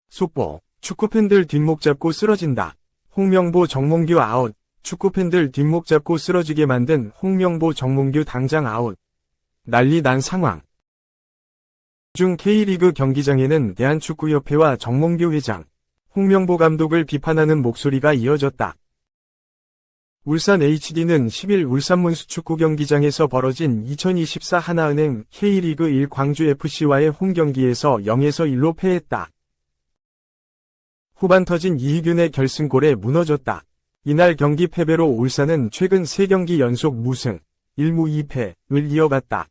속보, 축구팬들 뒷목 잡고 쓰러진다. 홍명보 정몽규 아웃. 축구팬들 뒷목 잡고 쓰러지게 만든 홍명보 정몽규 당장 아웃. 난리 난 상황. 중 K리그 경기장에는 대한축구협회와 정몽규 회장, 홍명보 감독을 비판하는 목소리가 이어졌다. 울산 HD는 10일 울산 문수축구 경기장에서 벌어진 2024 하나은행 K리그 1 광주FC와의 홈경기에서 0에서 1로 패했다. 후반 터진 이희균의 결승골에 무너졌다. 이날 경기 패배로 울산은 최근 3경기 연속 무승, 1무 2패를 이어갔다.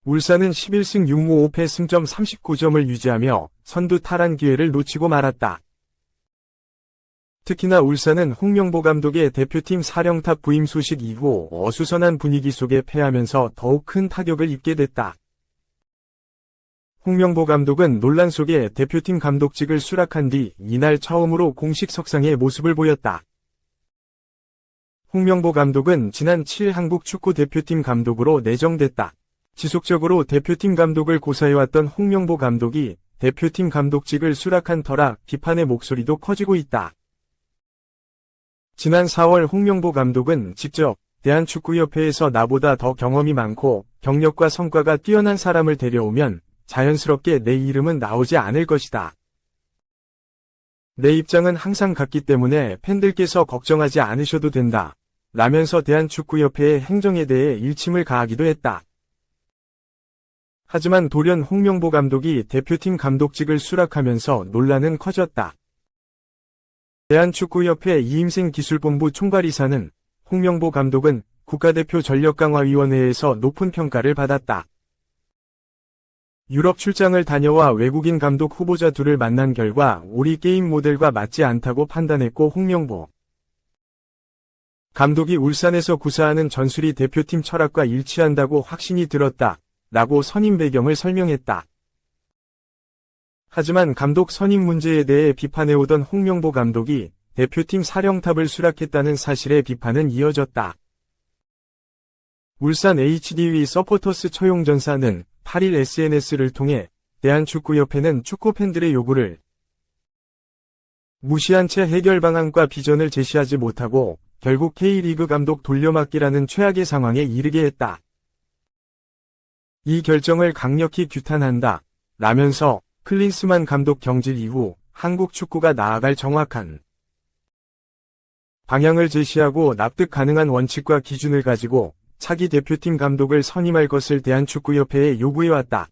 울산은 11승 6무 5패 승점 39점을 유지하며 선두 탈환 기회를 놓치고 말았다. 특히나 울산은 홍명보 감독의 대표팀 사령탑 부임 소식 이후 어수선한 분위기 속에 패하면서 더욱 큰 타격을 입게 됐다. 홍명보 감독은 논란 속에 대표팀 감독직을 수락한 뒤 이날 처음으로 공식 석상의 모습을 보였다. 홍명보 감독은 지난 7일 한국 축구 대표팀 감독으로 내정됐다. 지속적으로 대표팀 감독을 고사해왔던 홍명보 감독이 대표팀 감독직을 수락한 터라 비판의 목소리도 커지고 있다. 지난 4월 홍명보 감독은 직접 대한축구협회에서 나보다 더 경험이 많고 경력과 성과가 뛰어난 사람을 데려오면 자연스럽게 내 이름은 나오지 않을 것이다. 내 입장은 항상 같기 때문에 팬들께서 걱정하지 않으셔도 된다. 라면서 대한축구협회의 행정에 대해 일침을 가하기도 했다. 하지만 돌연 홍명보 감독이 대표팀 감독직을 수락하면서 논란은 커졌다. 대한축구협회 이임생 기술본부 총괄이사는 홍명보 감독은 국가대표 전력강화위원회에서 높은 평가를 받았다. 유럽 출장을 다녀와 외국인 감독 후보자 둘을 만난 결과 우리 게임 모델과 맞지 않다고 판단했고 홍명보 감독이 울산에서 구사하는 전술이 대표팀 철학과 일치한다고 확신이 들었다. 라고 선임 배경을 설명했다. 하지만 감독 선임 문제에 대해 비판해오던 홍명보 감독이 대표팀 사령탑을 수락했다는 사실의 비판은 이어졌다. 울산 HDV 서포터스 처용전사는 8일 SNS를 통해 대한축구협회는 축구팬들의 요구를 무시한 채 해결 방안과 비전을 제시하지 못하고 결국 K리그 감독 돌려막기라는 최악의 상황에 이르게 했다. 이 결정을 강력히 규탄한다. 라면서 클린스만 감독 경질 이후 한국 축구가 나아갈 정확한 방향을 제시하고 납득 가능한 원칙과 기준을 가지고 차기 대표팀 감독을 선임할 것을 대한축구협회에 요구해왔다.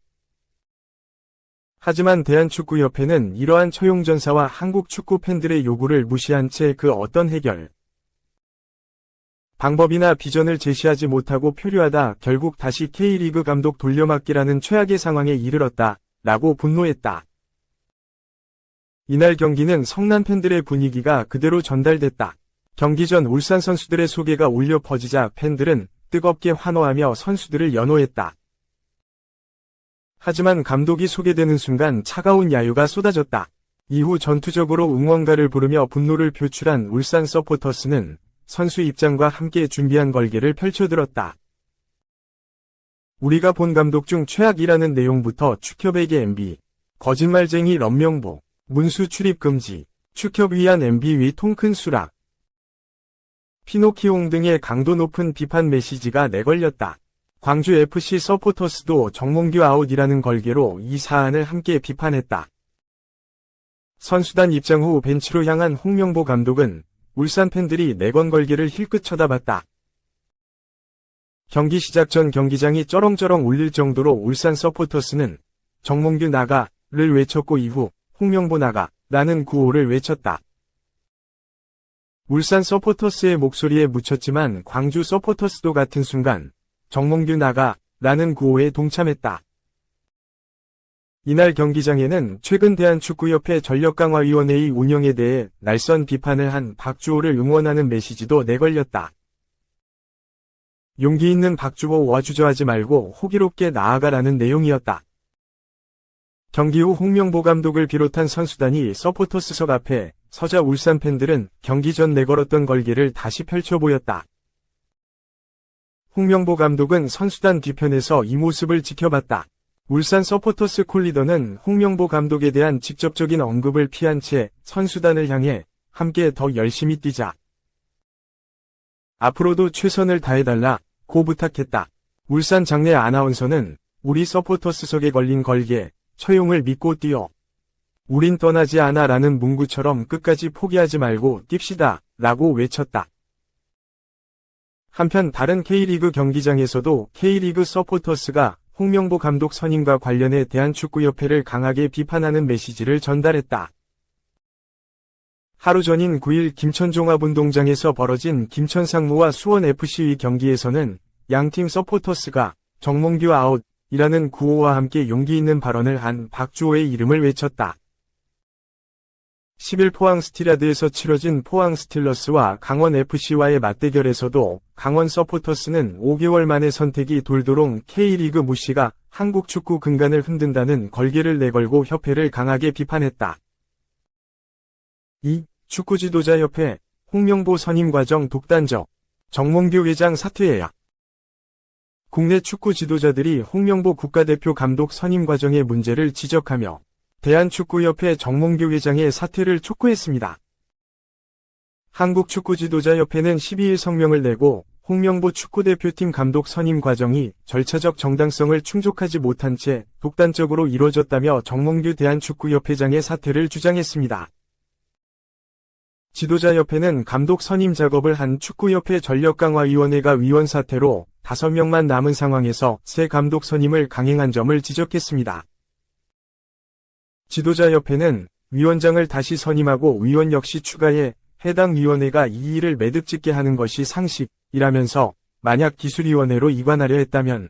하지만 대한축구협회는 이러한 처용전사와 한국 축구 팬들의 요구를 무시한 채 그 어떤 해결 방법이나 비전을 제시하지 못하고 표류하다 결국 다시 K리그 감독 돌려막기라는 최악의 상황에 이르렀다. 라고 분노했다. 이날 경기는 성난 팬들의 분위기가 그대로 전달됐다. 경기 전 울산 선수들의 소개가 울려 퍼지자 팬들은 뜨겁게 환호하며 선수들을 연호했다. 하지만 감독이 소개되는 순간 차가운 야유가 쏟아졌다. 이후 전투적으로 응원가를 부르며 분노를 표출한 울산 서포터스는 선수 입장과 함께 준비한 걸개를 펼쳐들었다. 우리가 본 감독 중 최악이라는 내용부터 축협에게 MB, 거짓말쟁이 런명보, 문수 출입 금지, 축협 위한 MB 위 통큰 수락, 피노키옹 등의 강도 높은 비판 메시지가 내걸렸다. 광주FC 서포터스도 정몽규 아웃이라는 걸개로 이 사안을 함께 비판했다. 선수단 입장 후 벤치로 향한 홍명보 감독은 울산 팬들이 내건 걸개를 힐끗 쳐다봤다. 경기 시작 전 경기장이 쩌렁쩌렁 울릴 정도로 울산 서포터스는 정몽규 나가를 외쳤고 이후 홍명보 나가라는 구호를 외쳤다. 울산 서포터스의 목소리에 묻혔지만 광주 서포터스도 같은 순간 정몽규 나가라는 구호에 동참했다. 이날 경기장에는 최근 대한축구협회 전력강화위원회의 운영에 대해 날선 비판을 한 박주호를 응원하는 메시지도 내걸렸다. 용기 있는 박주호 와주저하지 말고 호기롭게 나아가라는 내용이었다. 경기 후 홍명보 감독을 비롯한 선수단이 서포터스석 앞에 서자 울산 팬들은 경기 전 내걸었던 걸개를 다시 펼쳐 보였다. 홍명보 감독은 선수단 뒤편에서 이 모습을 지켜봤다. 울산 서포터스 콜리더는 홍명보 감독에 대한 직접적인 언급을 피한 채 선수단을 향해 함께 더 열심히 뛰자. 앞으로도 최선을 다해달라.고 부탁했다. 울산 장내 아나운서는 우리 서포터스석에 걸린 걸개, 처용을 믿고 뛰어. 우린 떠나지 않아 라는 문구처럼 끝까지 포기하지 말고 뜁시다 라고 외쳤다. 한편 다른 K리그 경기장에서도 K리그 서포터스가 홍명보 감독 선임과 관련해 대한축구협회를 강하게 비판하는 메시지를 전달했다. 하루 전인 9일 김천종합운동장에서 벌어진 김천상무와 수원FC의 경기에서는 양팀 서포터스가 정몽규 아웃이라는 구호와 함께 용기 있는 발언을 한 박주호의 이름을 외쳤다. 10일 포항 스틸야드에서 치러진 포항 스틸러스와 강원FC와의 맞대결에서도 강원 서포터스는 5개월 만에 선택이 돌도록 K리그 무시가 한국 축구 근간을 흔든다는 걸개를 내걸고 협회를 강하게 비판했다. 2. 축구지도자협회 홍명보 선임 과정 독단적. 정몽규 회장 사퇴해야. 국내 축구 지도자들이 홍명보 국가대표 감독 선임 과정의 문제를 지적하며 대한축구협회 정몽규 회장의 사퇴를 촉구했습니다. 한국축구지도자협회는 12일 성명을 내고 홍명보 축구대표팀 감독 선임 과정이 절차적 정당성을 충족하지 못한 채 독단적으로 이뤄졌다며 정몽규 대한축구협회장의 사퇴를 주장했습니다. 지도자협회는 감독 선임 작업을 한 축구협회 전력강화위원회가 위원 사퇴로 5명만 남은 상황에서 새 감독 선임을 강행한 점을 지적했습니다. 지도자협회는 위원장을 다시 선임하고 위원 역시 추가해 해당 위원회가 이 일을 매듭짓게 하는 것이 상식이라면서 만약 기술위원회로 이관하려 했다면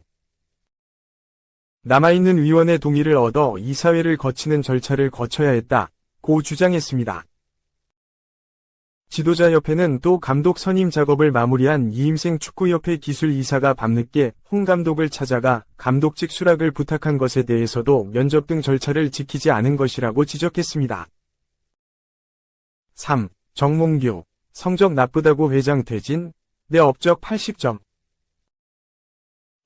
남아있는 위원의 동의를 얻어 이사회를 거치는 절차를 거쳐야 했다고 주장했습니다. 지도자협회는 또 감독 선임 작업을 마무리한 이임생 축구협회 기술이사가 밤늦게 홍 감독을 찾아가 감독직 수락을 부탁한 것에 대해서도 면접 등 절차를 지키지 않은 것이라고 지적했습니다. 3. 정몽규, 성적 나쁘다고 회장 퇴진, 내 업적 80점.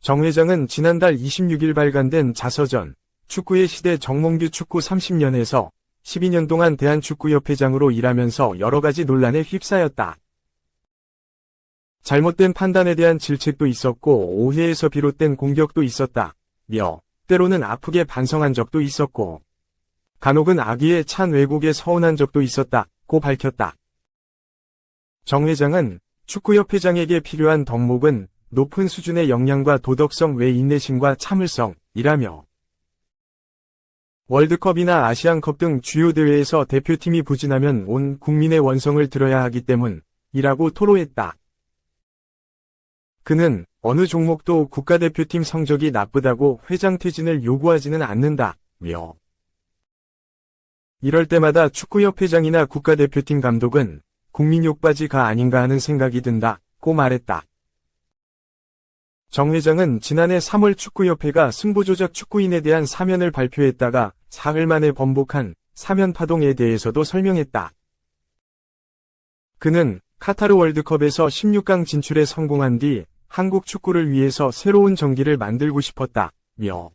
정 회장은 지난달 26일 발간된 자서전, 축구의 시대 정몽규 축구 30년에서 12년 동안 대한축구협회장으로 일하면서 여러 가지 논란에 휩싸였다. 잘못된 판단에 대한 질책도 있었고 오해에서 비롯된 공격도 있었다며 때로는 아프게 반성한 적도 있었고 간혹은 악의에 찬 왜곡에 서운한 적도 있었다고 밝혔다. 정 회장은 축구협회장에게 필요한 덕목은 높은 수준의 역량과 도덕성 외 인내심과 참을성이라며 월드컵이나 아시안컵 등 주요 대회에서 대표팀이 부진하면 온 국민의 원성을 들어야 하기 때문이라고 토로했다. 그는 어느 종목도 국가대표팀 성적이 나쁘다고 회장 퇴진을 요구하지는 않는다며 이럴 때마다 축구협회장이나 국가대표팀 감독은 국민 욕바지가 아닌가 하는 생각이 든다고 말했다. 정 회장은 지난해 3월 축구협회가 승부조작 축구인에 대한 사면을 발표했다가 사흘 만에 번복한 사면 파동에 대해서도 설명했다. 그는 카타르 월드컵에서 16강 진출에 성공한 뒤 한국 축구를 위해서 새로운 정기를 만들고 싶었다며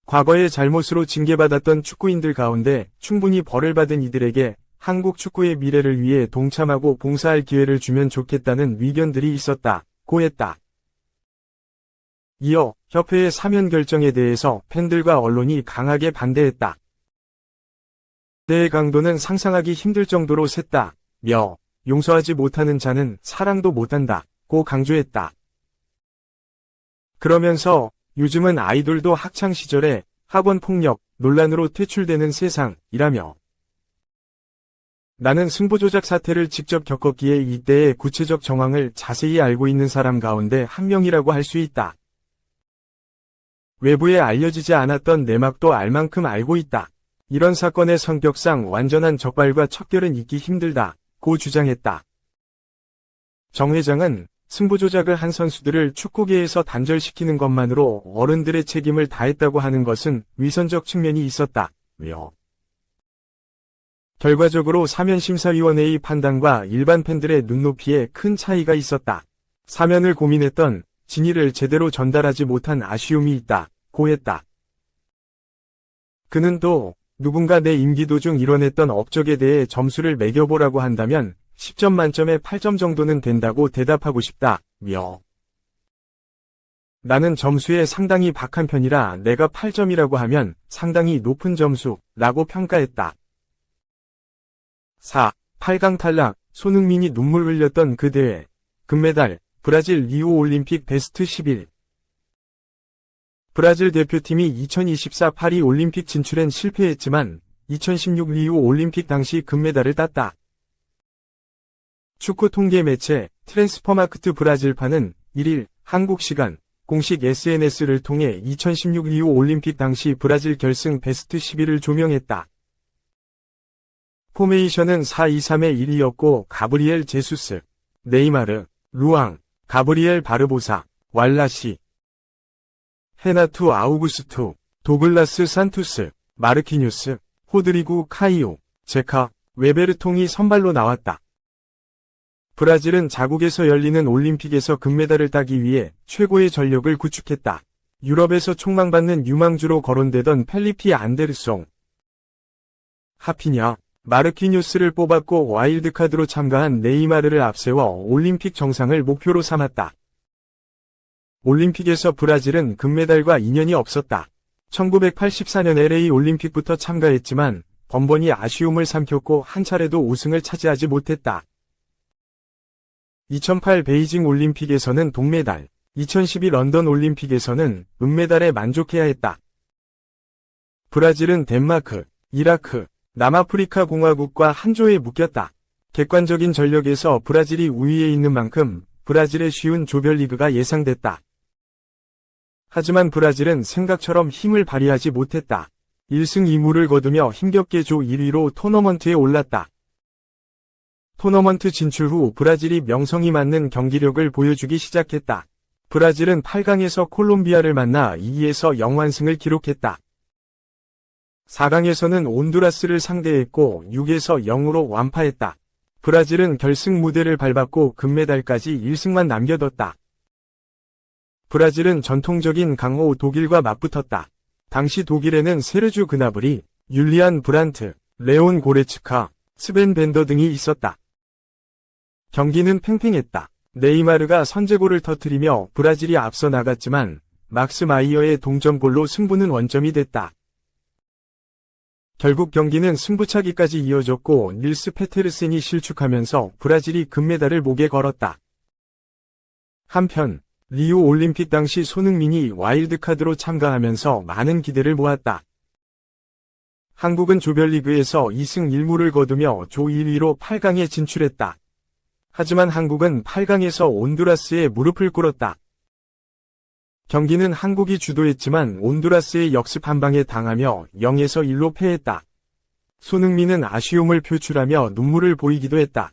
과거의 잘못으로 징계받았던 축구인들 가운데 충분히 벌을 받은 이들에게 한국 축구의 미래를 위해 동참하고 봉사할 기회를 주면 좋겠다는 의견들이 있었다고 했다. 이어 협회의 사면 결정에 대해서 팬들과 언론이 강하게 반대했다. 때의 강도는 상상하기 힘들 정도로 셌다며 용서하지 못하는 자는 사랑도 못한다고 강조했다. 그러면서 요즘은 아이돌도 학창시절에 학원폭력 논란으로 퇴출되는 세상이라며 나는 승부조작 사태를 직접 겪었기에 이때의 구체적 정황을 자세히 알고 있는 사람 가운데 한 명이라고 할 수 있다. 외부에 알려지지 않았던 내막도 알 만큼 알고 있다. 이런 사건의 성격상 완전한 적발과 척결은 있기 힘들다고 주장했다. 정 회장은 승부조작을 한 선수들을 축구계에서 단절시키는 것만으로 어른들의 책임을 다했다고 하는 것은 위선적 측면이 있었다며 결과적으로 사면심사위원회의 판단과 일반 팬들의 눈높이에 큰 차이가 있었다. 사면을 고민했던 진의를 제대로 전달하지 못한 아쉬움이 있다. 고했다. 그는 또 누군가 내 임기 도중 이뤄냈던 업적에 대해 점수를 매겨보라고 한다면 10점 만점에 8점 정도는 된다고 대답하고 싶다. 나는 점수에 상당히 박한 편이라 내가 8점이라고 하면 상당히 높은 점수라고 평가했다. 4. 8강 탈락, 손흥민이 눈물 흘렸던 그 대회. 금메달, 브라질 리우 올림픽 베스트 11. 브라질 대표팀이 2024 파리 올림픽 진출엔 실패했지만 2016 리우 올림픽 당시 금메달을 땄다. 축구 통계 매체 트랜스퍼마크트 브라질파는 1일 한국 시간 공식 SNS를 통해 2016 리우 올림픽 당시 브라질 결승 베스트 11을 조명했다. 포메이션은 4-2-3의 1이었고 가브리엘 제수스, 네이마르, 루앙, 가브리엘 바르보사, 왈라시, 헤나투 아우구스투, 도글라스 산투스, 마르키뉴스, 호드리구 카이오, 제카, 웨베르통이 선발로 나왔다. 브라질은 자국에서 열리는 올림픽에서 금메달을 따기 위해 최고의 전력을 구축했다. 유럽에서 촉망받는 유망주로 거론되던 펠리피 안데르송, 하피냐, 마르키뉴스를 뽑았고 와일드카드로 참가한 네이마르를 앞세워 올림픽 정상을 목표로 삼았다. 올림픽에서 브라질은 금메달과 인연이 없었다. 1984년 LA 올림픽부터 참가했지만 번번이 아쉬움을 삼켰고 한 차례도 우승을 차지하지 못했다. 2008 베이징 올림픽에서는 동메달, 2012 런던 올림픽에서는 은메달에 만족해야 했다. 브라질은 덴마크, 이라크, 남아프리카 공화국과 한 조에 묶였다. 객관적인 전력에서 브라질이 우위에 있는 만큼 브라질의 쉬운 조별리그가 예상됐다. 하지만 브라질은 생각처럼 힘을 발휘하지 못했다. 1승 2무를 거두며 힘겹게 조 1위로 토너먼트에 올랐다. 토너먼트 진출 후 브라질이 명성이 맞는 경기력을 보여주기 시작했다. 브라질은 8강에서 콜롬비아를 만나 2에서 0완승을 기록했다. 4강에서는 온두라스를 상대했고 6에서 0으로 완파했다. 브라질은 결승 무대를 밟았고 금메달까지 1승만 남겨뒀다. 브라질은 전통적인 강호 독일과 맞붙었다. 당시 독일에는 세르주 그나브리, 율리안 브란트, 레온 고레츠카, 스벤 벤더 등이 있었다. 경기는 팽팽했다. 네이마르가 선제골을 터뜨리며 브라질이 앞서 나갔지만 막스 마이어의 동점골로 승부는 원점이 됐다. 결국 경기는 승부차기까지 이어졌고 닐스 페테르센이 실축하면서 브라질이 금메달을 목에 걸었다. 한편 리우 올림픽 당시 손흥민이 와일드카드로 참가하면서 많은 기대를 모았다. 한국은 조별리그에서 2승 1무를 거두며 조 1위로 8강에 진출했다. 하지만 한국은 8강에서 온두라스에 무릎을 꿇었다. 경기는 한국이 주도했지만 온두라스의 역습 한 방에 당하며 0에서 1로 패했다. 손흥민은 아쉬움을 표출하며 눈물을 보이기도 했다.